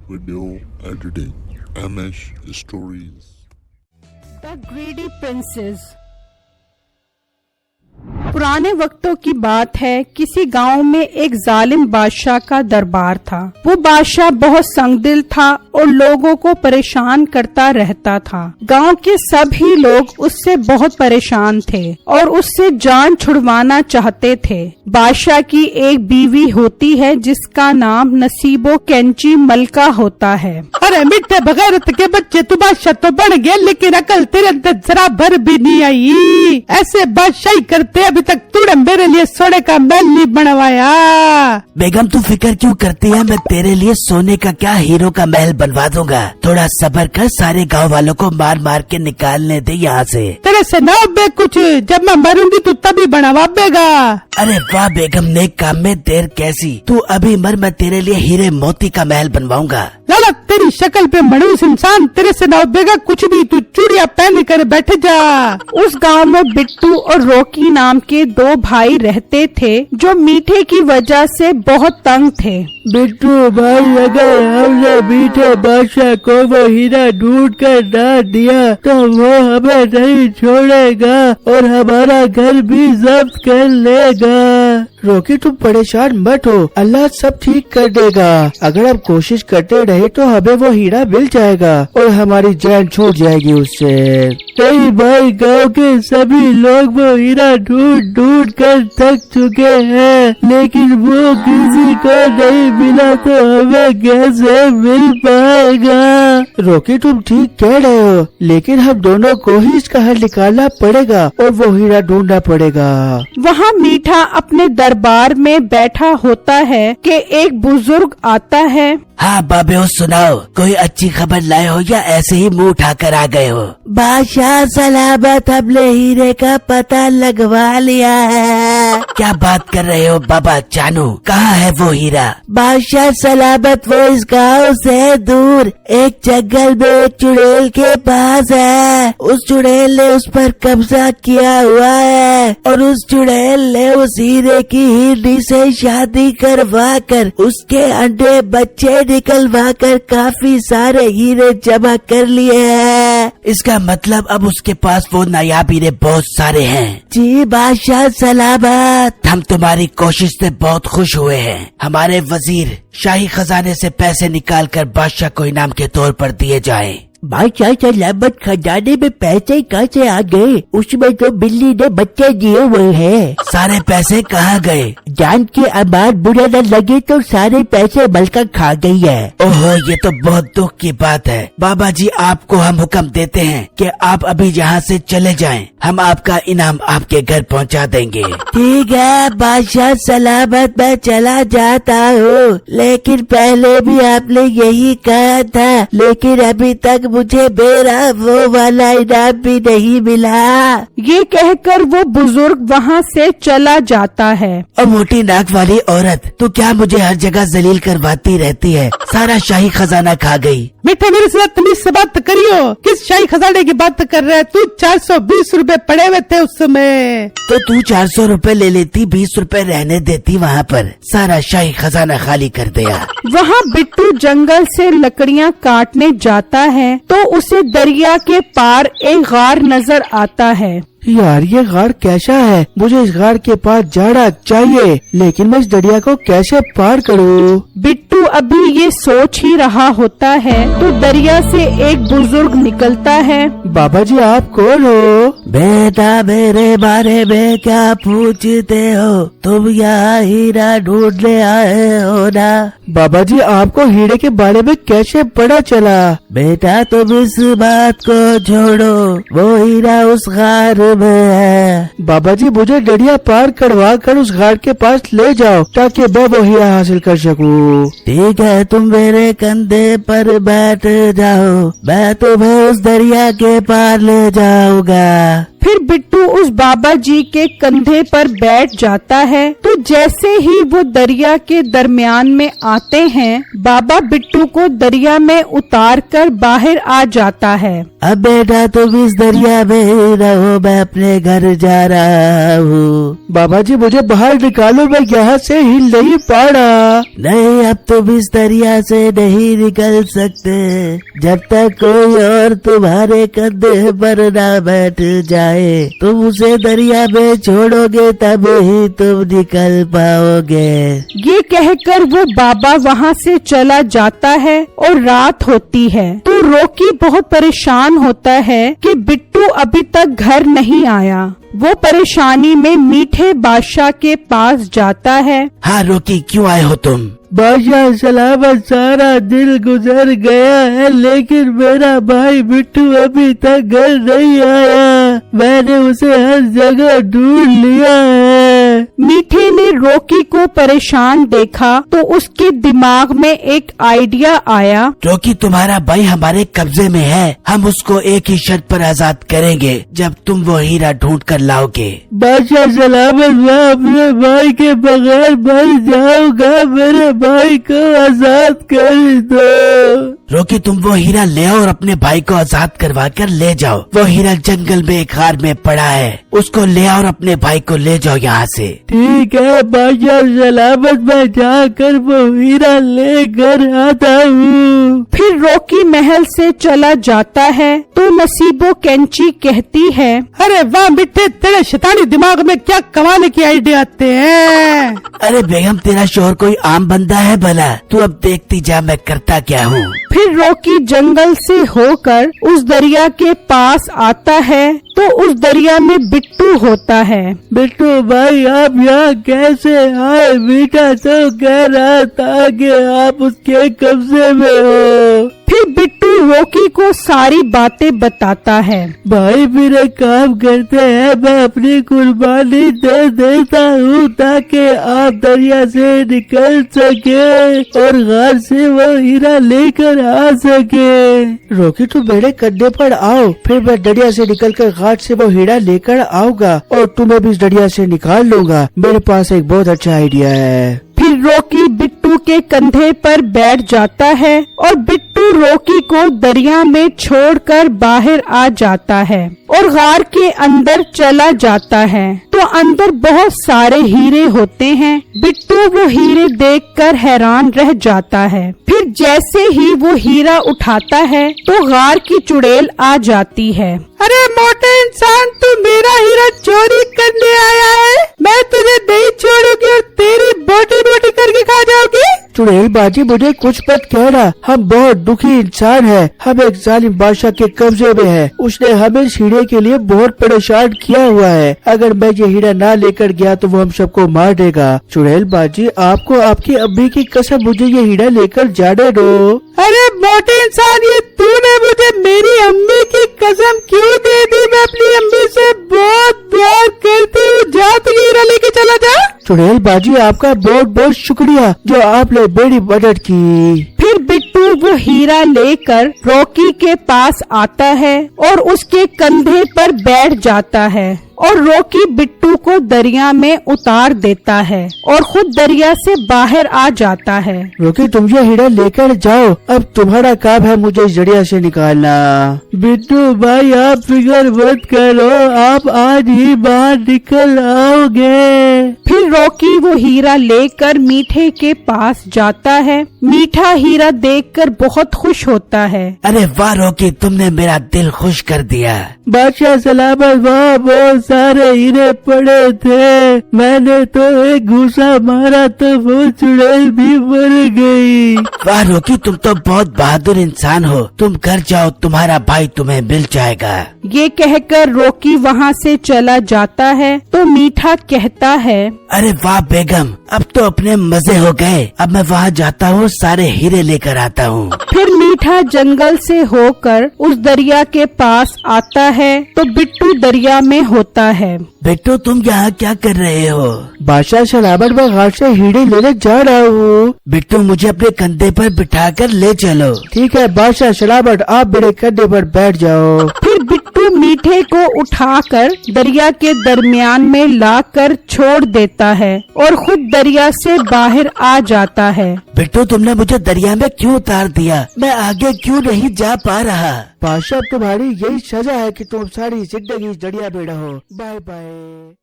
Video editing, MS Stories. The Greedy Princess. पुराने वक्तों की बात है, किसी गांव में एक जालिम बादशाह का दरबार था। वो बादशाह बहुत संगदिल था और लोगों को परेशान करता रहता था। गांव के सभी लोग उससे बहुत परेशान थे और उससे जान छुड़वाना चाहते थे। बादशाह की एक बीवी होती है जिसका नाम नसीबो कैंची मलका होता है। अरे मिठे बगैरत के बच्चे, तू बादशाह तो बन गया लेकिन अकल तेरे अंदर जरा भर भी नहीं आई। ऐसे बादशाही करते अभी तक तूने मेरे लिए सोने का महल नहीं बनवाया। बेगम तू फिक्र क्यों करती है, मैं तेरे लिए सोने का क्या हीरो का महल बनवा दूंगा। थोड़ा सब्र कर, सारे गांव वालों को मार मार के निकालने दे यहाँ से। तेरे से ना बे कुछ, जब मैं मरूंगी तू तभी बनवा बेगा। अरे वाह बेगम, नेक काम में देर कैसी। तू अभी मर, मैं तेरे लिए हीरे मोती का महल बनवाऊंगा। लाला तेरी शक्ल पे मनुष्य इंसान, तेरे से ना बेगा कुछ भी, तू चूड़िया पहन कर बैठ जा। उस गांव में बिट्टू और रॉकी नाम के दो भाई रहते थे जो मीठे की वजह से बहुत तंग थे। बिट्टू भाई, अगर हमने मीठे बादशाह को वो हीरा ढूंढ कर ना दिया तो वो हमें नहीं छोड़ेगा और हमारा घर भी जब्त कर लेगा। रॉकी तुम परेशान मत हो, अल्लाह सब ठीक कर देगा। अगर हम कोशिश करते रहे तो हमें वो हीरा मिल जाएगा और हमारी जान छूट जाएगी उससे। नहीं भाई, गांव के सभी लोग वो हीरा ढूंढ कर थक चुके हैं, लेकिन वो किसी को नहीं मिला तो हमें कैसे मिल पाएगा। रॉकी तुम ठीक कह रहे हो, लेकिन हम दोनों को ही इसका हल निकालना पड़ेगा और वो हीरा ढूंढना पड़ेगा। वहाँ मीठा अपने दरबार में बैठा होता है कि एक बुजुर्ग आता है। हाँ बाबे, सुनाओ, कोई अच्छी खबर लाए हो या ऐसे ही मुंह उठाकर आ गए हो? बादशाह सलामत, हमने हीरे का पता लगवा लिया है। क्या बात कर रहे हो बाबा जानू, कहाँ है वो हीरा? बादशाह सलामत, वो इस गांव से दूर एक जंगल में एक चुड़ैल के पास है। उस चुड़ैल ने उस पर कब्जा किया हुआ है और उस चुड़ैल ने उस हीरे की हिरनी से शादी करवा कर उसके अंडे बच्चे निकलवा कर काफी सारे हीरे जमा कर लिए हैं। इसका मतलब अब उसके पास वो नायाब हीरे बहुत सारे हैं। जी बादशाह सलामत, हम तुम्हारी कोशिश से बहुत खुश हुए हैं। हमारे वजीर शाही खजाने से पैसे निकाल कर बादशाह को इनाम के तौर पर दिए जाएं। बादशाह सलामत, खजाने में पैसे कहाँ से आ गए? उसमें तो बिल्ली ने बच्चे दिए हुए हैं। सारे पैसे कहाँ गए? जान के अमार बुरा न लगे तो सारे पैसे मलका खा गई है। ओहो, ये तो बहुत दुख की बात है। बाबा जी, आपको हम हुक्म देते हैं कि आप अभी यहाँ से चले जाएं। हम आपका इनाम आपके घर पहुँचा देंगे। ठीक है बादशाह सलामत, मैं चला जाता हूँ, लेकिन पहले भी आपने यही कहा था, लेकिन अभी तक मुझे मेरा वो वाला इनाम भी नहीं मिला। ये कहकर वो बुजुर्ग वहाँ से चला जाता है। और मोटी नाक वाली औरत, तू क्या मुझे हर जगह जलील करवाती रहती है? सारा शाही खजाना खा गई। मिठे मेरे साथ तमीज से बात करियो, किस शाही खजाने की बात कर रहा है? तू 420 रुपए पड़े हुए थे उस समय। तो तू 400 रुपए ले लेती, 20 रुपए रहने देती वहाँ पर। सारा शाही खजाना खाली कर दिया। वहाँ बिट्टू जंगल से लकड़ियाँ काटने जाता है तो उसे दरिया के पार एक गार नजर आता है। यार ये गाड़ कैसा है? मुझे इस गाड़ के पास जाना चाहिए, लेकिन मैं इस दरिया को कैसे पार करूँ? बिट्टू अभी ये सोच ही रहा होता है तो दरिया से एक बुजुर्ग निकलता है। बाबा जी, आप कौन हो? बेटा, मेरे बारे में क्या पूछते हो? तुम यहाँ हीरा ढूंढने आए हो ना? बाबा जी, आपको हीरे के बारे में कैसे पता चला? बेटा, तुम इस बात को छोड़ो, वो हीरा उस गार में है। बाबा जी, मुझे दरिया पार करवा कर उस गाड़ के पास ले जाओ ताकि मैं वो हीरा हासिल कर सकूं। ठीक है, तुम मेरे कंधे पर बैठ जाओ, मैं तुम्हें उस दरिया के पार ले जाऊंगा। फिर बिट्टू उस बाबा जी के कंधे पर बैठ जाता है। तो जैसे ही वो दरिया के दरमियान में आते हैं, बाबा बिट्टू को दरिया में उतार कर बाहर आ जाता है। अब बेटा तुम इस दरिया में रहो, मैं अपने घर जा रहा हूँ। बाबा जी मुझे बाहर निकालो, मैं यहाँ से हिल नहीं पा रहा। नहीं, अब तुम इस दरिया से नहीं निकल सकते जब तक कोई और तुम्हारे कंधे पर ना बैठ जाए। तुम उसे दरिया में छोड़ोगे तब ही तुम निकल पाओगे। ये कहकर वो बाबा वहाँ से चला जाता है और रात होती है। तो रॉकी बहुत परेशान होता है कि बिट्टू अभी तक घर नहीं आया। वो परेशानी में मीठे बादशाह के पास जाता है। हाँ रॉकी, क्यों आए हो तुम? बादशाह सलामत, सारा दिन गुजर गया है लेकिन मेरा भाई बिट्टू अभी तक घर नहीं आया। मैंने उसे हर जगह ढूंढ लिया है। मीठे ने रॉकी को परेशान देखा तो उसके दिमाग में एक आइडिया आया। रॉकी, तुम्हारा भाई हमारे कब्जे में है, हम उसको एक ही शर्त पर आजाद करेंगे जब तुम वो हीरा ढूंढ कर लाओगे। बादशाह सलामत, मैं अपने भाई के बगैर मर जाऊंगा, मेरे भाई को आजाद कर दो। रॉकी, तुम वो हीरा ले आओ और अपने भाई को आजाद करवा कर ले जाओ। वो हीरा जंगल में एक हार में पड़ा है, उसको ले आओ और अपने भाई को ले जाओ यहाँ से। ठीक है बादशाह सलामत, मैं जाकर वो हीरा लेकर आता हूँ। फिर रॉकी महल से चला जाता है तो नसीबो कैंची कहती है, अरे वाह बेटे, तेरे शैतानी दिमाग में क्या कमाने की आइडिया आते हैं। अरे बेगम, तेरा शोहर कोई आम बंदा है भला? तू अब देखती जा मैं करता क्या हूँ। फिर रॉकी जंगल से होकर उस दरिया के पास आता है तो उस दरिया में बिट्टू होता है। बिट्टू भाई, आप यहाँ कैसे आए? मीठा तो कह रहा था कि आप उसके कब्जे में हो। फिर बिट्टू रॉकी को सारी बातें बताता है। भाई फिर एक काम करते हैं, मैं अपनी कुर्बानी दे देता हूँ ताकि आप दरिया से निकल सके और घर से वो हीरा लेकर आ सके। रॉकी, तुम मेरे कंधे पर आओ, फिर मैं दरिया से निकलकर घाट से वो हीरा लेकर आऊंगा और तुम्हें भी इस दरिया से निकाल लूंगा। मेरे पास एक बहुत अच्छा आइडिया है। फिर रॉकी बिट्टू के कंधे पर बैठ जाता है और बिट्टू रॉकी को दरिया में छोड़कर बाहर आ जाता है और गार के अंदर चला जाता है। तो अंदर बहुत सारे हीरे होते हैं। बिट्टू वो हीरे देखकर हैरान रह जाता है। फिर जैसे ही वो हीरा उठाता है तो गार की चुड़ैल आ जाती है। अरे मोटे इंसान, तू मेरा हीरा चोरी करने आया है? मैं तुझे नहीं छोड़ूंगी और तेरी बोटी बोटी करके खा जाओगी। चुड़ैल बाजी, मुझे कुछ मत कहना, हम बहुत दुखी इंसान हैं। हम एक जालिम बादशाह के कब्जे में हैं। उसने हमें इस हीरे के लिए बहुत परेशान किया हुआ है। अगर मैं ये हीरा ना लेकर गया तो वो हम सबको मार देगा। चुड़ैल बाजी, आपको आपकी अम्मी की कसम, मुझे ये हीरा लेकर जाने दो। अरे मोटे इंसान, ये तूने मुझे मेरी अम्मी की कसम क्यों दे दी? मैं अपनी अम्मी से बहुत प्यार करती हूँ। जा तू हीरा लेके चला जा। चुड़ैल बाजी, आपका बहुत बहुत शुक्रिया जो आपने मेरी मदद की। फिर बिट्टू वो हीरा लेकर रॉकी के पास आता है और उसके कंधे पर बैठ जाता है और रॉकी बिट्टू को दरिया में उतार देता है और खुद दरिया से बाहर आ जाता है। रॉकी, तुम ये हीरा लेकर जाओ, अब तुम्हारा काम है मुझे इस दरिया से निकालना। बिट्टू भाई, आप फिक्र मत करो, आप आज ही बाहर निकल आओगे। फिर रॉकी वो हीरा लेकर मीठे के पास जाता है। मीठा हीरा देखकर बहुत खुश होता है। अरे वाह रॉकी, तुमने मेरा दिल खुश कर दिया। बादशाह सलामत, वहाँ बहुत सारे हीरे पड़े थे, मैंने तो एक घूसा मारा तो वो चुड़ैल भी मर गई। वाह रॉकी, तुम तो बहुत बहादुर इंसान हो। तुम घर जाओ, तुम्हारा भाई तुम्हें मिल जाएगा। ये कहकर रॉकी वहाँ से चला जाता है तो मीठा कहता है, अरे वाह बेगम, अब तो अपने मजे हो गए। अब मैं वहाँ जाता हूँ, सारे हीरे लेकर आता हूँ। फिर मीठा जंगल से होकर उस दरिया के पास आता है तो बिट्टू दरिया में होता है। बिट्टू, तुम यहाँ क्या कर रहे हो? बादशाह सलामत, मैं घाट से हीरे लेने जा रहा हूँ। बिट्टू, मुझे अपने कंधे पर बिठाकर ले चलो। ठीक है बादशाह सलामत, आप मेरे कंधे पर बैठ जाओ। फिर बिट्टू بٹو میٹھے کو اٹھاकर دریا کے درمیان میں لا کر چھوڑ دیتا ہے اور خود دریا سے باہر آ جاتا ہے۔ بٹو تم نے مجھے دریا میں کیوں اتار دیا؟ میں آگے کیوں نہیں جا پا رہا؟ بادشاہ تمہاری یہی سزا ہے کہ تم ساری زندگی دریا میں رہو۔ Bye bye.